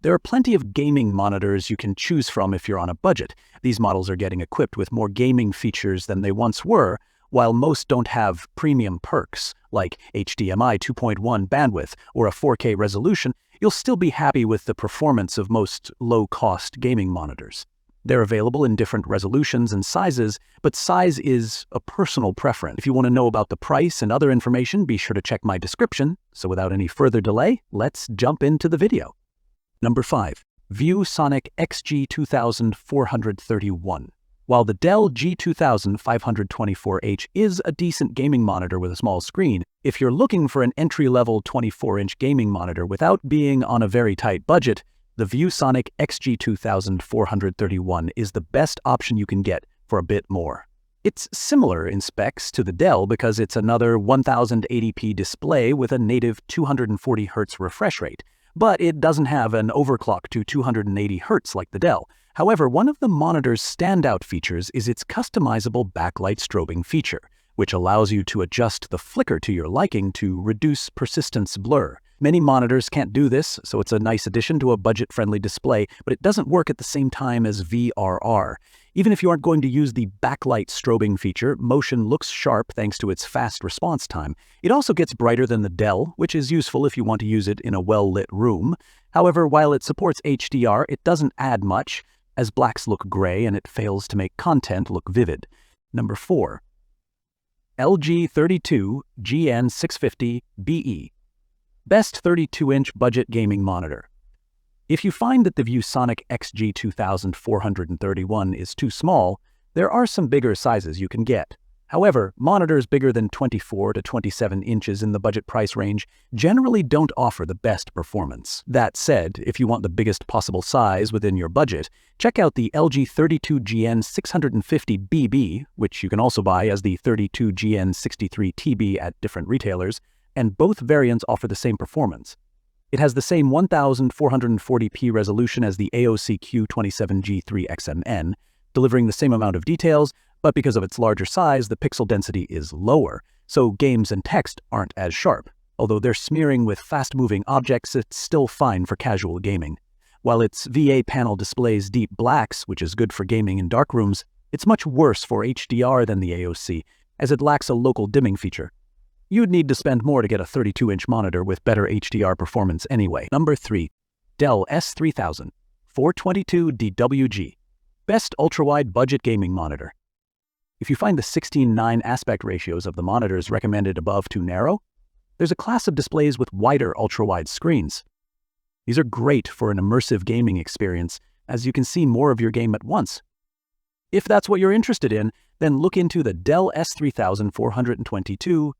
There are plenty of gaming monitors you can choose from if you're on a budget. These models are getting equipped with more gaming features than they once were, while most don't have premium perks, like HDMI 2.1 bandwidth or a 4K resolution. You'll still be happy with the performance of most low-cost gaming monitors. They're available in different resolutions and sizes, but size is a personal preference. If you want to know about the price and other information, be sure to check my description. So without any further delay, let's jump into the video. Number 5. ViewSonic XG2431. While the Dell G2524H is a decent gaming monitor with a small screen, if you're looking for an entry-level 24-inch gaming monitor without being on a very tight budget, the ViewSonic XG2431 is the best option you can get for a bit more. It's similar in specs to the Dell because it's another 1080p display with a native 240Hz refresh rate, but it doesn't have an overclock to 280Hz like the Dell. However, one of the monitor's standout features is its customizable backlight strobing feature, which allows you to adjust the flicker to your liking to reduce persistence blur. Many monitors can't do this, so it's a nice addition to a budget-friendly display, but it doesn't work at the same time as VRR. Even if you aren't going to use the backlight strobing feature, motion looks sharp thanks to its fast response time. It also gets brighter than the Dell, which is useful if you want to use it in a well-lit room. However, while it supports HDR, it doesn't add much, as blacks look gray and it fails to make content look vivid. Number 4. LG 32GN650BE. Best 32-inch budget gaming monitor. If you find that the ViewSonic XG2431 is too small, there are some bigger sizes you can get. However, monitors bigger than 24 to 27 inches in the budget price range generally don't offer the best performance. That said, if you want the biggest possible size within your budget, check out the LG 32GN650BB, which you can also buy as the 32GN63TB at different retailers, and both variants offer the same performance. It has the same 1440p resolution as the AOC Q27G3XMN, delivering the same amount of details, but because of its larger size, the pixel density is lower, so games and text aren't as sharp. Although they're smearing with fast-moving objects, it's still fine for casual gaming. While its VA panel displays deep blacks, which is good for gaming in dark rooms, it's much worse for HDR than the AOC, as it lacks a local dimming feature. You'd need to spend more to get a 32-inch monitor with better HDR performance anyway. Number 3. Dell S3000 422DWG. Best ultrawide budget gaming monitor. If you find the 16:9 aspect ratios of the monitors recommended above too narrow, there's a class of displays with wider ultrawide screens. These are great for an immersive gaming experience, as you can see more of your game at once. If that's what you're interested in, then look into the Dell S3000 422DWG.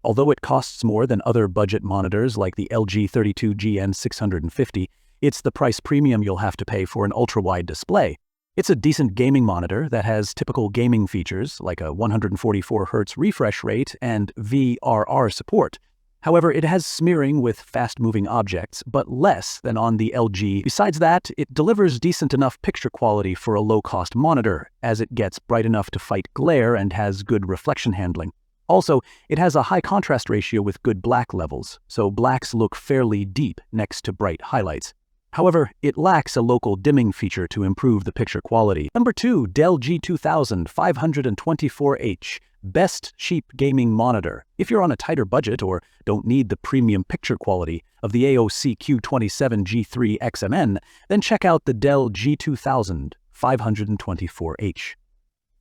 Although it costs more than other budget monitors like the LG 32GN650, it's the price premium you'll have to pay for an ultra-wide display. It's a decent gaming monitor that has typical gaming features like a 144Hz refresh rate and VRR support. However, it has smearing with fast-moving objects, but less than on the LG. Besides that, it delivers decent enough picture quality for a low-cost monitor, as it gets bright enough to fight glare and has good reflection handling. Also, it has a high contrast ratio with good black levels, so blacks look fairly deep next to bright highlights. However, it lacks a local dimming feature to improve the picture quality. Number 2. Dell G2000 524H. Best cheap gaming monitor. If you're on a tighter budget or don't need the premium picture quality of the AOC Q27G3XMN, then check out the Dell G2000 524H.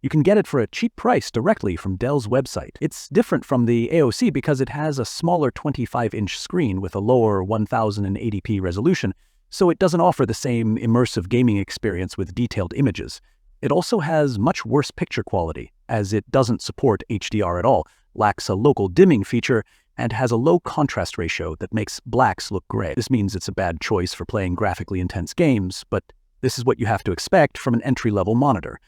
You can get it for a cheap price directly from Dell's website. It's different from the AOC because it has a smaller 25-inch screen with a lower 1080p resolution, so it doesn't offer the same immersive gaming experience with detailed images. It also has much worse picture quality, as it doesn't support HDR at all, lacks a local dimming feature, and has a low contrast ratio that makes blacks look gray. This means it's a bad choice for playing graphically intense games, but this is what you have to expect from an entry-level monitor.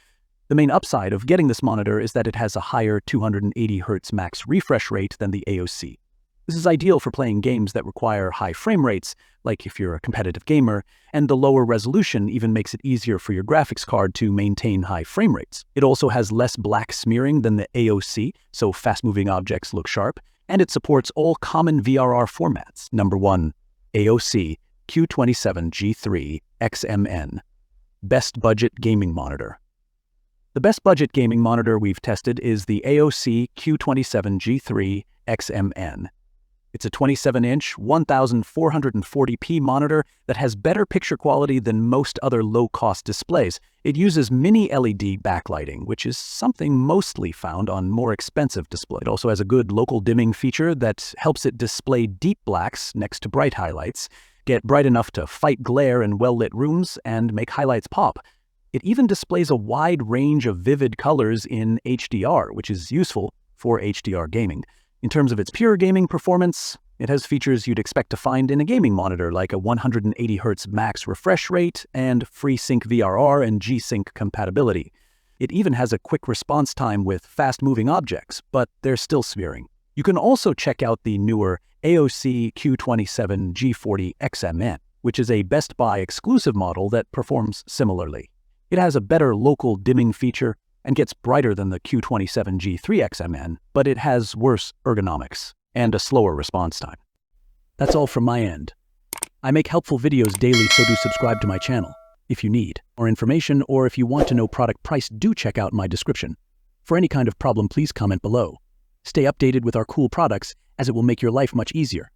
The main upside of getting this monitor is that it has a higher 280Hz max refresh rate than the AOC. This is ideal for playing games that require high frame rates, like if you're a competitive gamer, and the lower resolution even makes it easier for your graphics card to maintain high frame rates. It also has less black smearing than the AOC, so fast-moving objects look sharp, and it supports all common VRR formats. Number 1. AOC Q27G3 XMN. Best Budget Gaming Monitor. The best budget gaming monitor we've tested is the AOC Q27G3 XMN. It's a 27-inch, 1440p monitor that has better picture quality than most other low-cost displays. It uses mini LED backlighting, which is something mostly found on more expensive displays. It also has a good local dimming feature that helps it display deep blacks next to bright highlights, get bright enough to fight glare in well-lit rooms, and make highlights pop. It even displays a wide range of vivid colors in HDR, which is useful for HDR gaming. In terms of its pure gaming performance, it has features you'd expect to find in a gaming monitor, like a 180Hz max refresh rate and FreeSync VRR and G-Sync compatibility. It even has a quick response time with fast-moving objects, but they're still smearing. You can also check out the newer AOC Q27 G40 XMN, which is a Best Buy exclusive model that performs similarly. It has a better local dimming feature and gets brighter than the Q27 G3 XMN, but it has worse ergonomics and a slower response time. That's all from my end. I make helpful videos daily, so do subscribe to my channel. If you need more information or if you want to know product price, do check out my description. For any kind of problem, please comment below. Stay updated with our cool products, as it will make your life much easier.